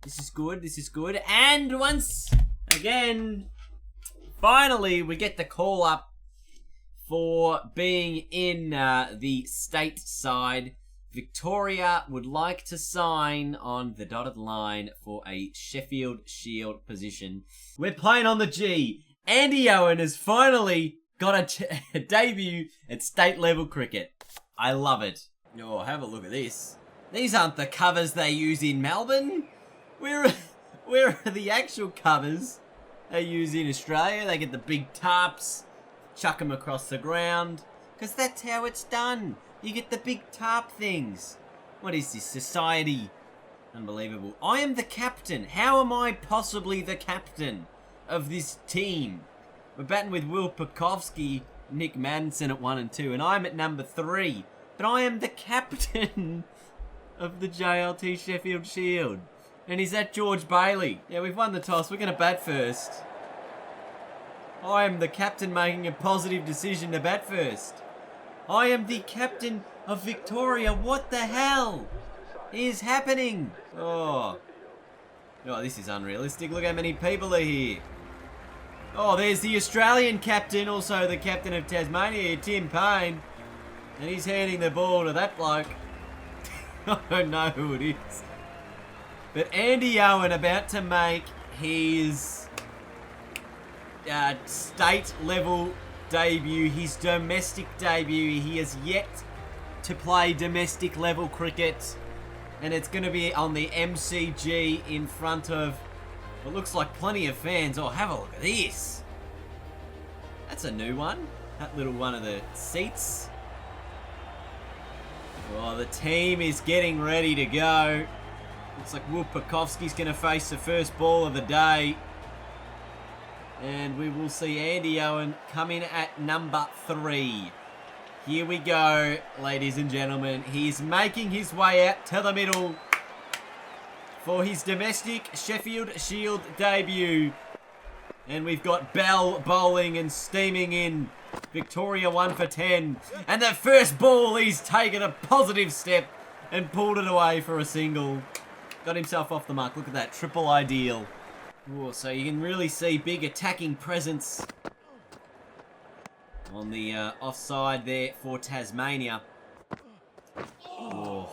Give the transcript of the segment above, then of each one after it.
This is good. This is good. And once again, finally, we get the call up for being in the state side. Victoria would like to sign on the dotted line for a Sheffield Shield position. We're playing on the G. Andy Owen has finally got a debut at state level cricket. I love it. Oh, have a look at this. These aren't the covers they use in Melbourne. Where are the actual covers they use in Australia? They get the big tarps, chuck them across the ground, because that's how it's done. You get the big tarp things. What is this? Society. Unbelievable. I am the captain. How am I possibly the captain of this team? We're batting with Will Pukowski, Nick Madison at 1 and 2, and I'm at number 3. But I am the captain of the JLT Sheffield Shield. And is that George Bailey? Yeah, we've won the toss. We're going to bat first. I am the captain making a positive decision to bat first. I am the captain of Victoria. What the hell is happening? Oh, this is unrealistic. Look how many people are here. Oh, there's the Australian captain, also the captain of Tasmania, Tim Payne. And he's handing the ball to that bloke. I don't know who it is. But Andy Owen about to make his state level debut, his domestic debut. He has yet to play domestic level cricket, and it's going to be on the MCG in front of what looks like plenty of fans. Oh, have a look at this. That's a new one. That little one of the seats. Oh, the team is getting ready to go. Looks like Will Pukowski's going to face the first ball of the day. And we will see Andy Owen come in at number 3. Here we go, ladies and gentlemen. He's making his way out to the middle for his domestic Sheffield Shield debut. And we've got Bell bowling and steaming in. Victoria 1 for 10. And the first ball, he's taken a positive step and pulled it away for a single. Got himself off the mark. Look at that. Triple ideal. Ooh, so you can really see big attacking presence on the offside there for Tasmania. Oh,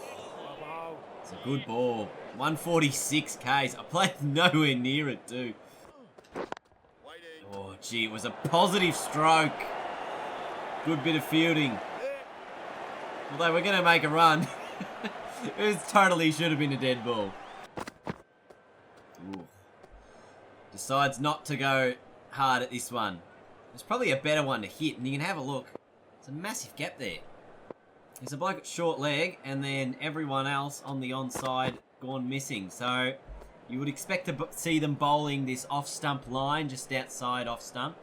it's a good ball. 146 Ks. I played nowhere near it too. Oh, gee, it was a positive stroke. Good bit of fielding. Although we're going to make a run. It totally should have been a dead ball. Ooh. Decides not to go hard at this one. There's probably a better one to hit, and you can have a look. There's a massive gap there. There's a bloke at short leg, and then everyone else on the onside gone missing. So you would expect to see them bowling this off-stump line, just outside off-stump.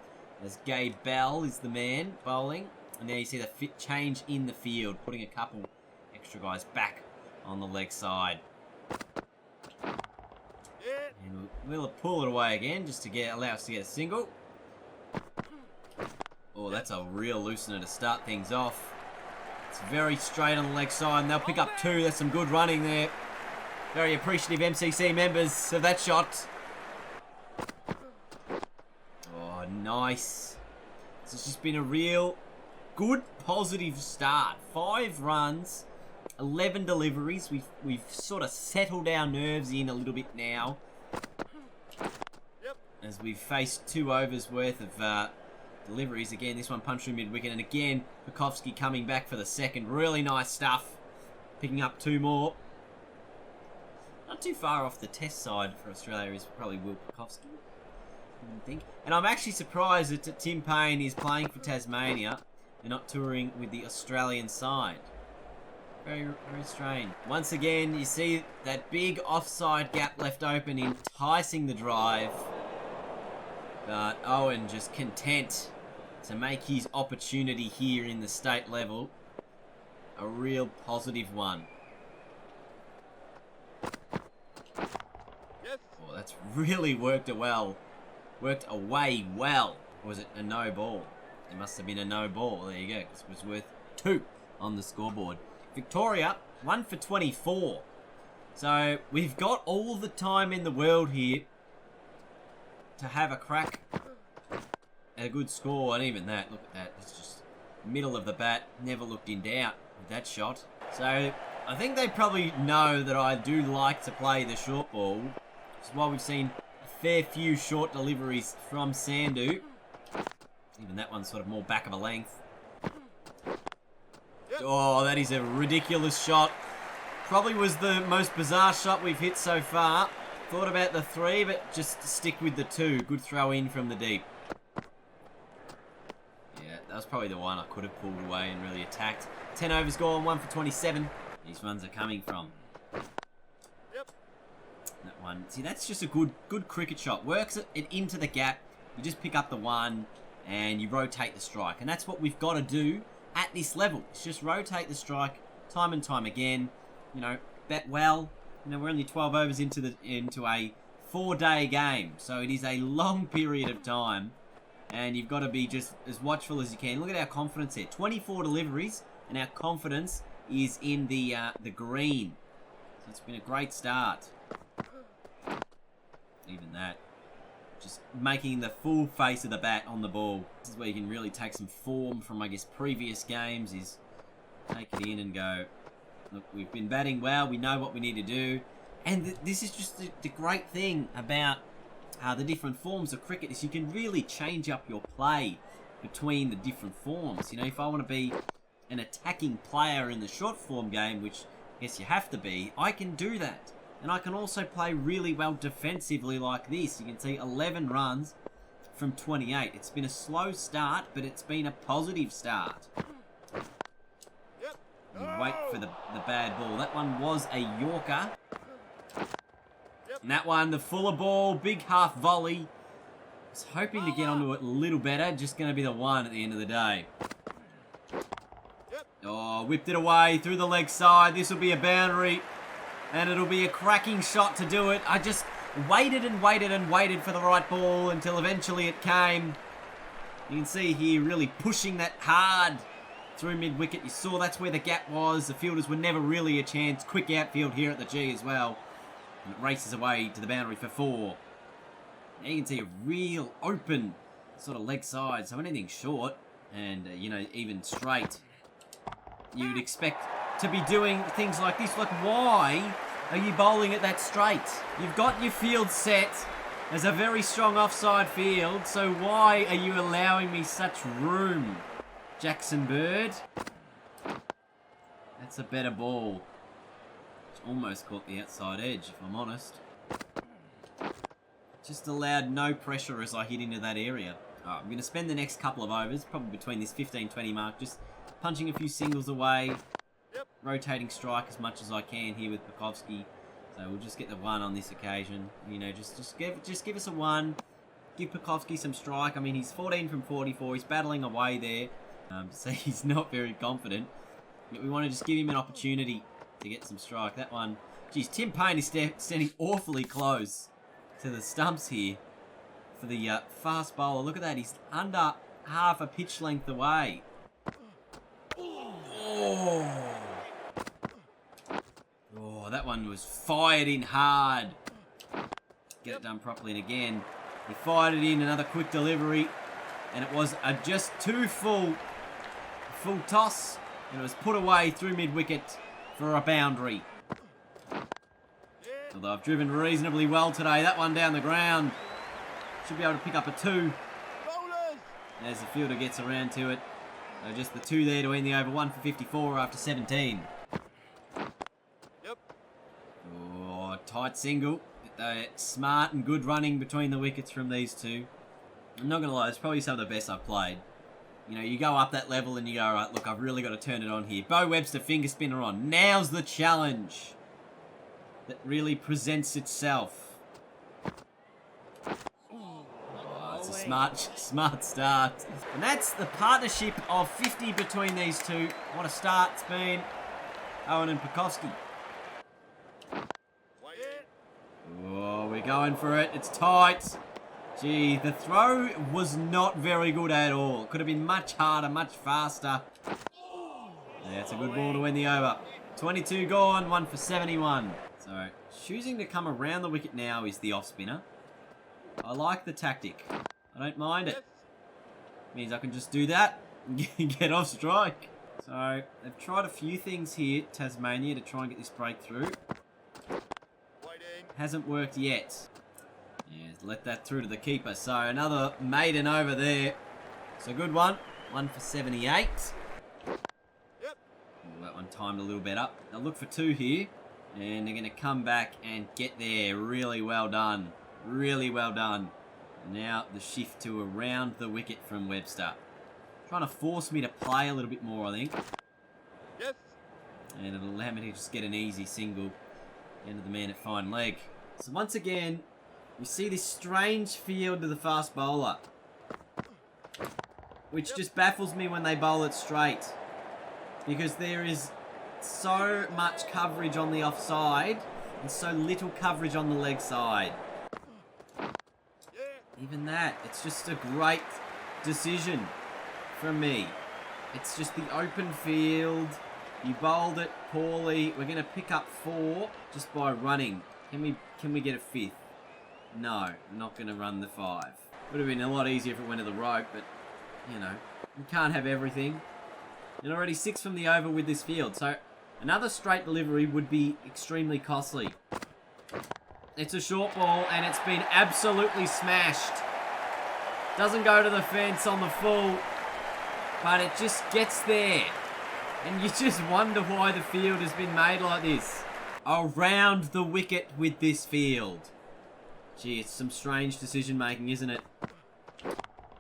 As Gabe Bell is the man bowling. And now you see the change in the field, putting a couple extra guys back on the leg side. And we'll pull it away again just to allow us to get a single. Oh, that's a real loosener to start things off. It's very straight on the leg side, and they'll pick up 2. There's some good running there. Very appreciative MCC members of that shot. Oh, nice. So it's just been a real good positive start. 5 runs. 11 deliveries. We've sort of settled our nerves in a little bit now. As we've faced 2 overs worth of deliveries. Again, this one punched through mid-wicket. And again, Pukowski coming back for the second. Really nice stuff. Picking up 2 more. Not too far off the test side for Australia is probably Will Pukowski, I think. And I'm actually surprised that Tim Payne is playing for Tasmania and not touring with the Australian side. Very, very strange. Once again, you see that big offside gap left open, enticing the drive. But Owen just content to make his opportunity here in the state level a real positive one. Yes. Oh, that's really worked away well. Or was it a no ball? It must have been a no ball. There you go. It was worth 2 on the scoreboard. Victoria, 1 for 24. So we've got all the time in the world here to have a crack at a good score. And even that, look at that. It's just middle of the bat. Never looked in doubt with that shot. So I think they probably know that I do like to play the short ball. Which is why we've seen a fair few short deliveries from Sandu. Even that one's sort of more back of a length. Oh, that is a ridiculous shot. Probably was the most bizarre shot we've hit so far. Thought about the 3, but just stick with the 2. Good throw in from the deep. Yeah, that was probably the one I could have pulled away and really attacked. 10 overs gone, 1 for 27. These runs are coming from. That one. See, that's just a good cricket shot. Works it into the gap. You just pick up the 1 and you rotate the strike. And that's what we've got to do at this level. It's just rotate the strike time and time again. You know, bat well. You know, we're only 12 overs into a 4-day game, so it is a long period of time, and you've got to be just as watchful as you can. Look at our confidence here: 24 deliveries, and our confidence is in the green. So it's been a great start. Even that, just making the full face of the bat on the ball. This is where you can really take some form from, I guess, previous games. Is take it in and go. Look, we've been batting well. We know what we need to do. And this is just the great thing about the different forms of cricket is you can really change up your play between the different forms. You know, if I want to be an attacking player in the short form game, which I guess you have to be, I can do that. And I can also play really well defensively like this. You can see 11 runs from 28. It's been a slow start, but it's been a positive start. You wait for the bad ball. That one was a Yorker. And that one, the fuller ball, big half volley. Was hoping to get onto it a little better. Just going to be the 1 at the end of the day. Oh, whipped it away through the leg side. This will be a boundary. And it'll be a cracking shot to do it. I just waited and waited and waited for the right ball until eventually it came. You can see here really pushing that hard through mid-wicket. You saw that's where the gap was. The fielders were never really a chance. Quick outfield here at the G as well. And it races away to the boundary for 4. Now you can see a real open sort of leg side. So anything short and, you know, even straight, you'd expect to be doing things like this. Like, why are you bowling it that straight? You've got your field set as a very strong offside field. So why are you allowing me such room? Jackson Bird. That's a better ball. Which almost caught the outside edge, if I'm honest. Just allowed no pressure as I hit into that area. Alright, I'm going to spend the next couple of overs, probably between this 15-20 mark, just punching a few singles away. Rotating strike as much as I can here with Pekovsky. So we'll just get the 1 on this occasion. You know, just give us a 1. Give Pekovsky some strike. I mean, he's 14 from 44. He's battling away there. So he's not very confident. But we want to just give him an opportunity to get some strike. That one, geez, Tim Payne is standing awfully close to the stumps here for the fast bowler. Look at that, he's under half a pitch length away. Oh, that one was fired in hard. Get it done properly, and again, he fired it in, another quick delivery, and it was a just too full toss, and it was put away through mid-wicket for a boundary. Although I've driven reasonably well today, that one down the ground. Should be able to pick up a 2. As the fielder gets around to it. So just the 2 there to end the over. 1 for 54 after 17. Oh, tight single. Smart and good running between the wickets from these two. I'm not going to lie, it's probably some of the best I've played. You know, you go up that level and you go, alright, look, I've really got to turn it on here. Bo Webster finger spinner on. Now's the challenge that really presents itself. Oh, it's a smart start. And that's the partnership of 50 between these two. What a start it's been. Owen and Pekovsky. Oh, we're going for it. It's tight. Gee, the throw was not very good at all. Could have been much harder, much faster. Yeah, it's a good ball to win the over. 22 gone, 1 for 71. So So, choosing to come around the wicket now is the off-spinner. I like the tactic. I don't mind it. Means I can just do that and get off strike. So, they've tried a few things here, Tasmania, to try and get this breakthrough. Hasn't worked yet. Yeah, let that through to the keeper. So, another maiden over there. It's a good one. One for 78. Ooh, that one timed a little better. They'll look for 2 here. And they're going to come back and get there. Really well done. Really well done. Now the shift to around the wicket from Webster. Trying to force me to play a little bit more, I think. Yes. And it'll allow me to just get an easy single. Into the man at fine leg. So once again, we see this strange field to the fast bowler. Which just baffles me when they bowl it straight. Because there is so much coverage on the offside and so little coverage on the leg side. Even that, it's just a great decision from me. It's just the open field. You bowled it poorly. We're going to pick up 4 just by running. Can we get a 5th? No, I'm not going to run the 5. Would have been a lot easier if it went to the rope, but, you know, you can't have everything. And already 6 from the over with this field, so another straight delivery would be extremely costly. It's a short ball, and it's been absolutely smashed. Doesn't go to the fence on the full, but it just gets there. And you just wonder why the field has been made like this. Around the wicket with this field. Gee, it's some strange decision making, isn't it?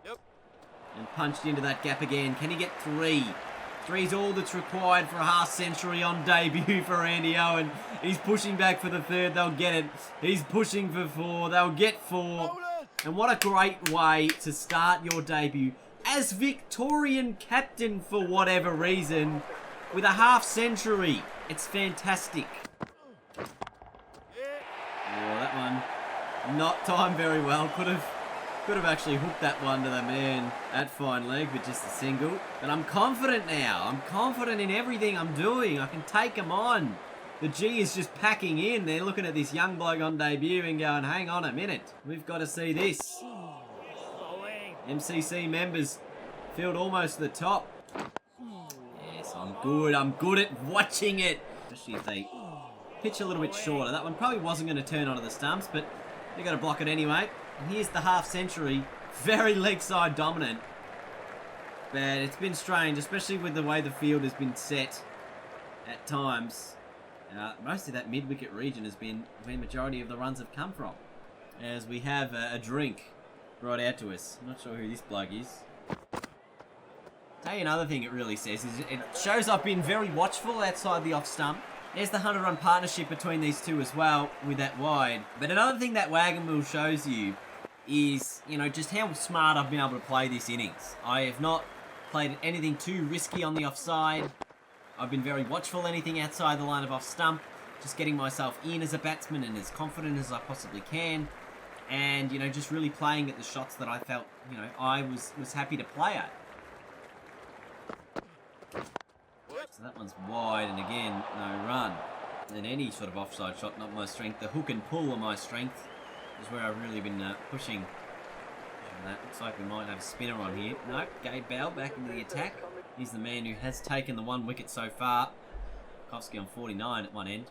Yep. And punched into that gap again. Can he get 3? 3's all that's required for a half century on debut for Andy Owen. He's pushing back for the 3rd. They'll get it. He's pushing for 4. They'll get 4. And what a great way to start your debut as Victorian captain for whatever reason with a half century. It's fantastic. Oh, that one not timed very well. Could have actually hooked that one to the man at fine leg with just a single. But I'm confident now. I'm confident in everything I'm doing. I can take them on. The G is just packing in. They're looking at this young bloke on debut and going, hang on a minute. We've got to see this. MCC members filled almost to the top. Yes, I'm good. I'm good at watching it. Especially if they pitch a little bit shorter. That one probably wasn't going to turn onto the stumps, but they're going to block it anyway. And here's the half century. Very leg side dominant. But it's been strange, especially with the way the field has been set at times. Most of that mid-wicket region has been where the majority of the runs have come from. As we have a drink brought out to us. I'm not sure who this bloke is. Tell you another thing it really says is it shows I've been very watchful outside the off stump. There's the 100-run partnership between these two as well with that wide. But another thing that wagon wheel shows you is, you know, just how smart I've been able to play this innings. I have not played anything too risky on the offside. I've been very watchful anything outside the line of off stump. Just getting myself in as a batsman and as confident as I possibly can. And, you know, just really playing at the shots that I felt, you know, I was happy to play at. So that one's wide, and again, no run. And any sort of offside shot, not my strength. The hook and pull are my strength, is where I've really been pushing. That looks like we might have a spinner on here. Nope, Gabe Bell back into the attack. He's the man who has taken the 1 wicket so far. Kofsky on 49 at one end.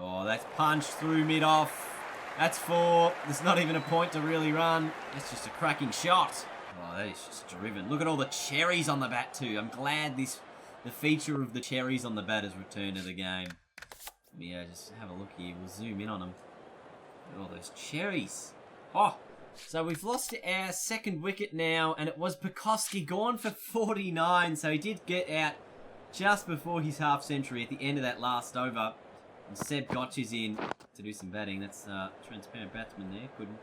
Oh, that's punched through mid-off. That's 4. There's not even a point to really run. It's just a cracking shot. Oh, that is just driven. Look at all the cherries on the bat too. I'm glad the feature of the cherries on the bat has returned to the game. Let me just have a look here. We'll zoom in on them. Look at all those cherries. Oh, so we've lost our 2nd wicket now, and it was Pekoski gone for 49, so he did get out just before his half century at the end of that last over. And Seb Gotch is in to do some batting. That's transparent batsman there. Couldn't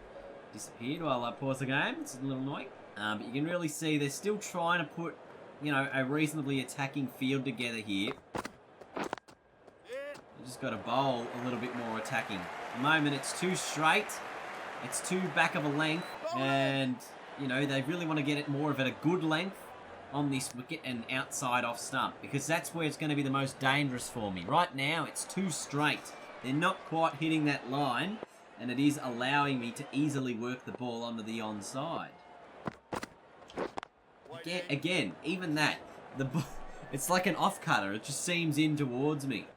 disappear while I pause the game. It's a little annoying. But you can really see they're still trying to put, you know, a reasonably attacking field together here. You just got to bowl a little bit more attacking. At the moment, it's too straight. It's too back of a length. And, you know, they really want to get it more of at a good length on this wicket and outside off stump, because that's where it's going to be the most dangerous for me. Right now, it's too straight. They're not quite hitting that line, and it is allowing me to easily work the ball onto the onside. Again, even that, it's like an off-cutter. It just seams in towards me.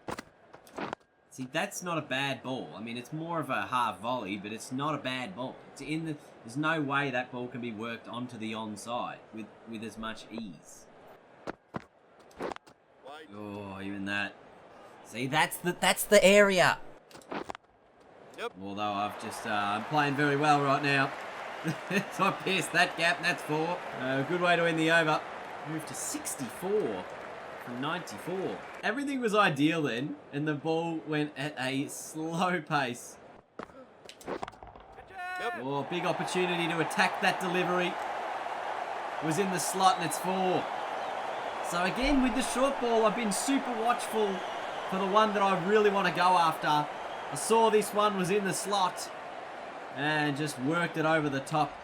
See, that's not a bad ball. I mean, it's more of a half volley, but it's not a bad ball. There's no way that ball can be worked onto the onside with as much ease. Oh, even that. See, that's the area. Yep. Although I'm playing very well right now. So I pierced that gap, and that's 4. Good way to end the over. Moved to 64 from 94. Everything was ideal then, and the ball went at a slow pace. Yep. Oh, big opportunity to attack that delivery. Was in the slot, and it's 4. So again, with the short ball, I've been super watchful for the one that I really want to go after. I saw this one was in the slot and just worked it over the top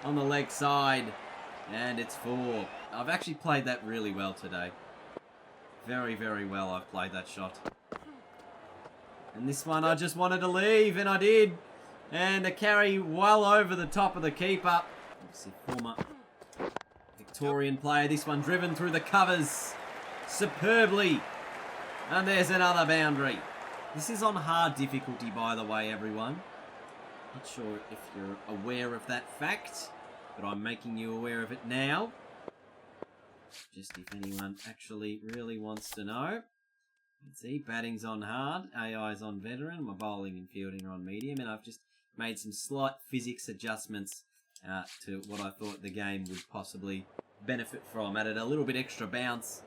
on the leg side, and it's 4. I've actually played that really well today. Very, very well I've played that shot. And this one I just wanted to leave, and I did. And a carry well over the top of the keeper. Obviously former Victorian player. This one driven through the covers superbly. And there's another boundary. This is on hard difficulty, by the way, everyone. Not sure if you're aware of that fact, but I'm making you aware of it now. Just if anyone actually really wants to know. You can see batting's on hard, AI's on veteran, my bowling and fielding are on medium, and I've just made some slight physics adjustments to what I thought the game would possibly benefit from. Added a little bit extra bounce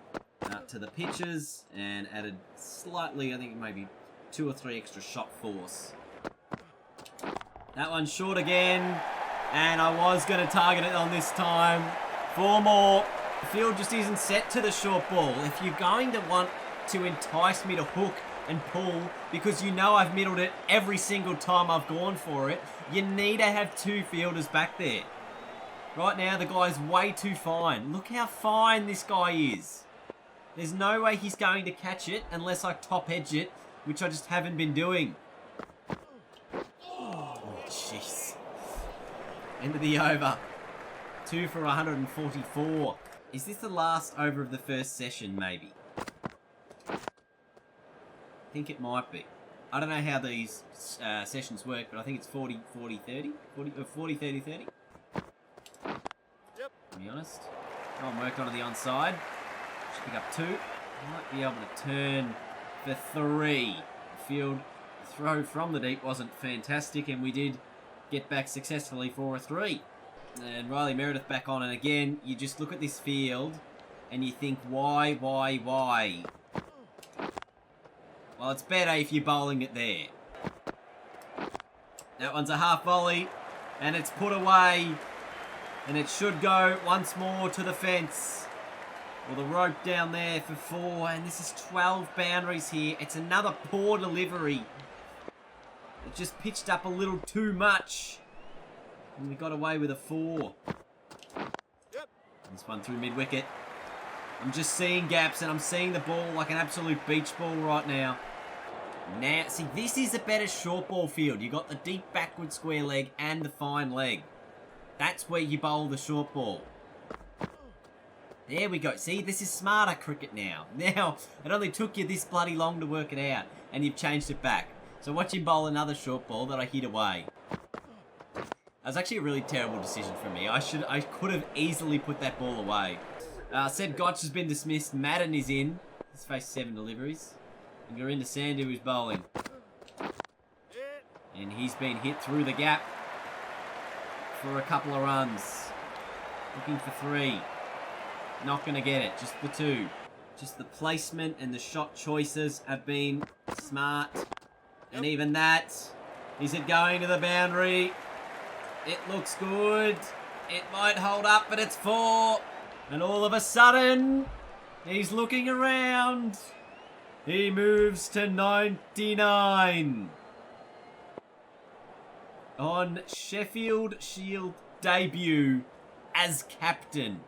to the pitches, and added slightly, I think maybe 2 or 3 extra shot force. That one's short again, and I was going to target it on this time. 4 more. The field just isn't set to the short ball. If you're going to want to entice me to hook and pull, because you know I've middled it every single time I've gone for it, you need to have 2 fielders back there. Right now, the guy's way too fine. Look how fine this guy is. There's no way he's going to catch it unless I top edge it, which I just haven't been doing. Oh, jeez. End of the over. 2 for 144. Is this the last over of the first session, maybe? I think it might be. I don't know how these sessions work, but I think it's 40, 40, 30? 40, 30, 30? Yep. To be honest. Go and work onto the onside. Should pick up 2. Might be able to turn for 3. The field throw from the deep wasn't fantastic, and we did get back successfully for a 3. And Riley Meredith back on, and again, you just look at this field and you think, why? Well, it's better if you're bowling it there. That one's a half volley, and it's put away, and it should go once more to the fence. Well, the rope down there for 4, and this is 12 boundaries here. It's another poor delivery. It just pitched up a little too much. And we got away with a 4. Yep. This one through mid-wicket. I'm just seeing gaps, and I'm seeing the ball like an absolute beach ball right now. Now, see, this is a better short ball field. You got the deep backward square leg and the fine leg. That's where you bowl the short ball. There we go. See, this is smarter cricket now. Now, it only took you this bloody long to work it out, and you've changed it back. So watch him bowl another short ball that I hit away. That was actually a really terrible decision for me. I could have easily put that ball away. Seb Gotch has been dismissed. Madden is in. He's faced 7 deliveries. And Gurinder Sandhu is bowling. And he's been hit through the gap for a couple of runs. Looking for 3. Not going to get it. Just the 2. Just the placement and the shot choices have been smart. And even that. Is it going to the boundary? It looks good. It might hold up, but it's 4. And all of a sudden, he's looking around. He moves to 99. On Sheffield Shield debut as captain.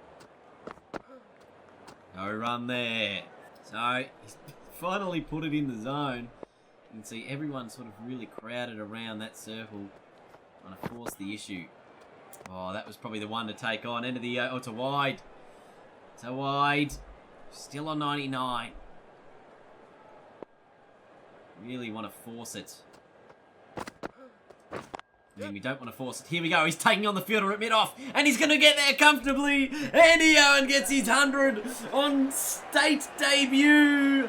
No run there. So, he's finally put it in the zone. You can see everyone sort of really crowded around that circle. Trying to force the issue. Oh, that was probably the one to take on. End of the... oh, it's a wide. It's a wide. Still on 99. Really want to force it. I mean, we don't want to force it. Here we go. He's taking on the fielder at mid-off. And he's going to get there comfortably. Andy Owen gets his 100 on state debut.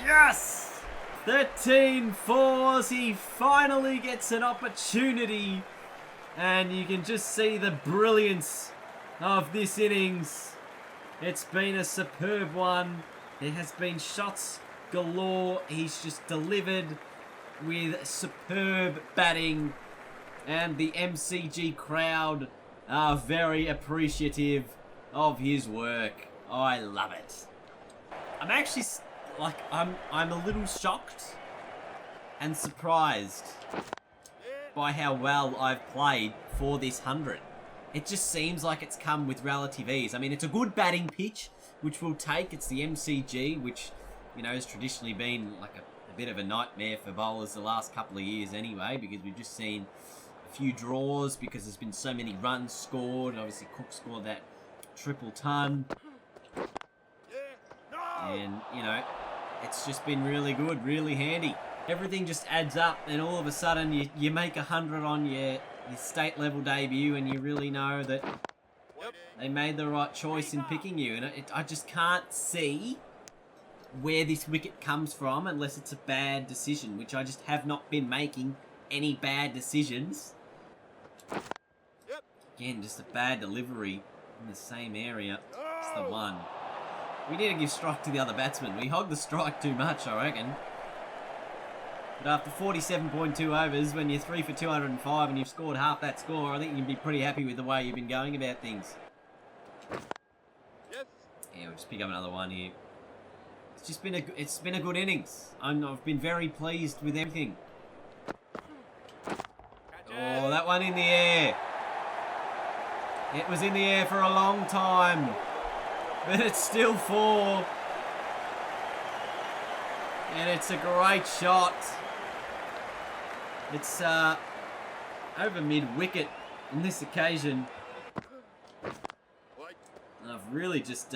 Yes! 13 fours. He finally gets an opportunity. And you can just see the brilliance of this innings. It's been a superb one. There has been shots galore. He's just delivered with superb batting. And the MCG crowd are very appreciative of his work. I love it. I'm actually, like, I'm a little shocked and surprised by how well I've played for this 100. It just seems like it's come with relative ease. I mean, it's a good batting pitch, which we'll take. It's the MCG, which, you know, has traditionally been like a bit of a nightmare for bowlers the last couple of years anyway, because we've just seen a few draws because there's been so many runs scored. Obviously, Cook scored that triple ton. And, you know, it's just been really good, really handy. Everything just adds up, and all of a sudden you make 100 on your state level debut, and you really know that they made the right choice in picking you. And I just can't see where this wicket comes from unless it's a bad decision, which I just have not been making any bad decisions. Again, just a bad delivery in the same area. It's the one. We need to give strike to the other batsman. We hog the strike too much, I reckon. But after 47.2 overs, when you're 3 for 205 and you've scored half that score, I think you can be pretty happy with the way you've been going about things. Yes. Yeah, we'll just pick up another one here. It's just been a good innings. I've been very pleased with everything. Oh, that one in the air. It was in the air for a long time, but it's still 4. And it's a great shot. It's over mid-wicket on this occasion. And I've really just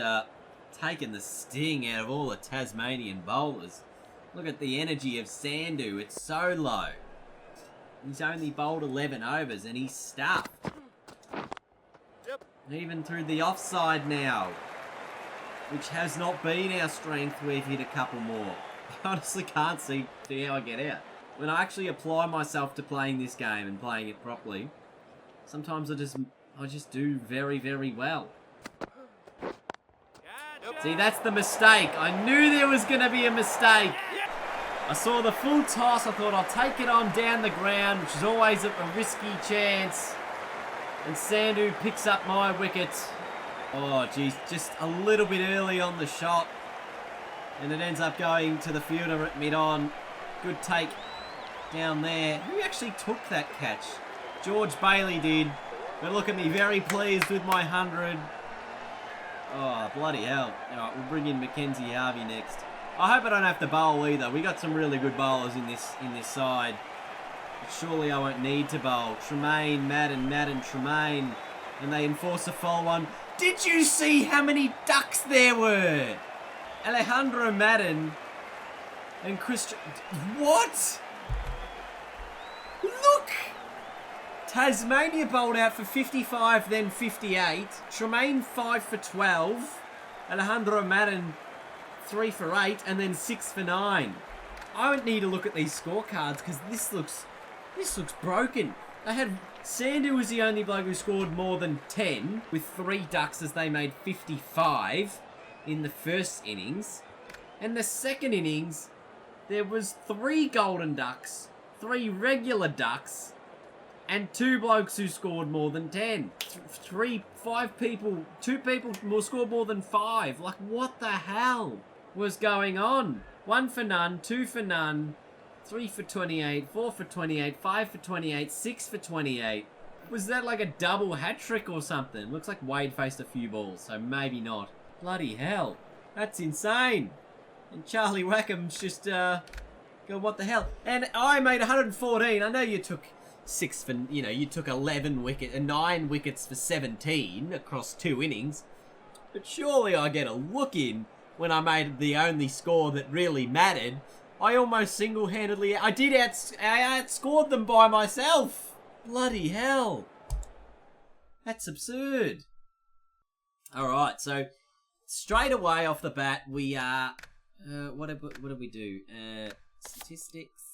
taken the sting out of all the Tasmanian bowlers. Look at the energy of Sandhu. It's so low. He's only bowled 11 overs and he's stuffed. Even through the offside now, which has not been our strength, we've hit a couple more. I honestly can't see how I get out. When I actually apply myself to playing this game and playing it properly, sometimes I just do very, very well. See, that's the mistake. I knew there was going to be a mistake. I saw the full toss. I thought I'll take it on down the ground, which is always a risky chance. And Sandhu picks up my wicket. Oh, geez, just a little bit early on the shot. And it ends up going to the fielder at mid-on. Good take down there. Who actually took that catch? George Bailey did. But look at me, very pleased with my 100. Oh, bloody hell. Alright, we'll bring in Mackenzie Harvey next. I hope I don't have to bowl either. We got some really good bowlers in this side. But surely I won't need to bowl. Tremaine, Madden, Tremaine. And they enforce a full one. Did you see how many ducks there were? Alejandro Madden and Christian... What? Look! Tasmania bowled out for 55, then 58. Tremaine 5 for 12. Alejandro Madden 3 for 8, and then 6 for 9. I don't need to look at these scorecards because this looks broken. They had... Sandhu was the only bloke who scored more than 10 with 3 ducks as they made 55 in the first innings. And the second innings, there was 3 golden ducks, 3 regular ducks, and 2 blokes who scored more than 10. 5 people, 2 people scored more than 5. Like, what the hell was going on? 1 for none, 2 for none, 3 for 28, 4 for 28, 5 for 28, 6 for 28. Was that like a double hat trick or something? Looks like Wade faced a few balls, so maybe not. Bloody hell. That's insane. And Charlie Wackham's just, go, what the hell? And I made 114. I know you took 6 for, you took 9 wickets for 17 across 2 innings. But surely I get a look in when I made the only score that really mattered. I almost single-handedly, I outscored them by myself. Bloody hell. That's absurd. Alright, so straight away off the bat, we are, what did we do? Statistics,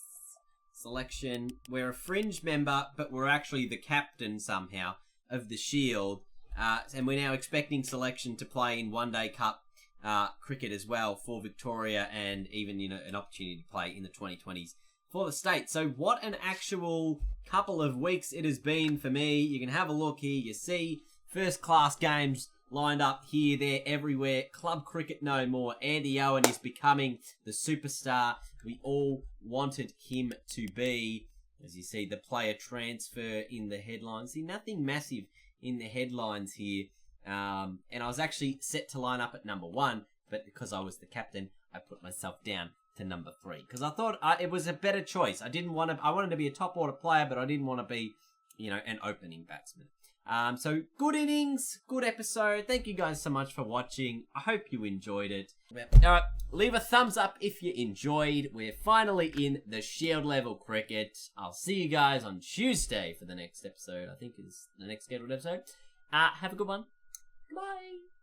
selection. We're a fringe member, but we're actually the captain somehow of the Shield. And we're now expecting selection to play in one-day cup cricket as well for Victoria, and even an opportunity to play in the 2020s for the state. So what an actual couple of weeks it has been for me. You can have a look here. You see first-class games lined up here, there, everywhere. Club cricket no more. Andy Owen is becoming the superstar we all wanted him to be. As you see, the player transfer in the headlines. See, nothing massive in the headlines here. And I was actually set to line up at number 1, but because I was the captain, I put myself down to number 3. Because I thought it was a better choice. I wanted to be a top order player, but I didn't want to be, an opening batsman. So good innings, good episode. Thank you guys so much for watching. I hope you enjoyed it. Alright, leave a thumbs up if you enjoyed. We're finally in the Shield level cricket. I'll see you guys on Tuesday for the next episode. I think is the next scheduled episode. Have a good one. Bye.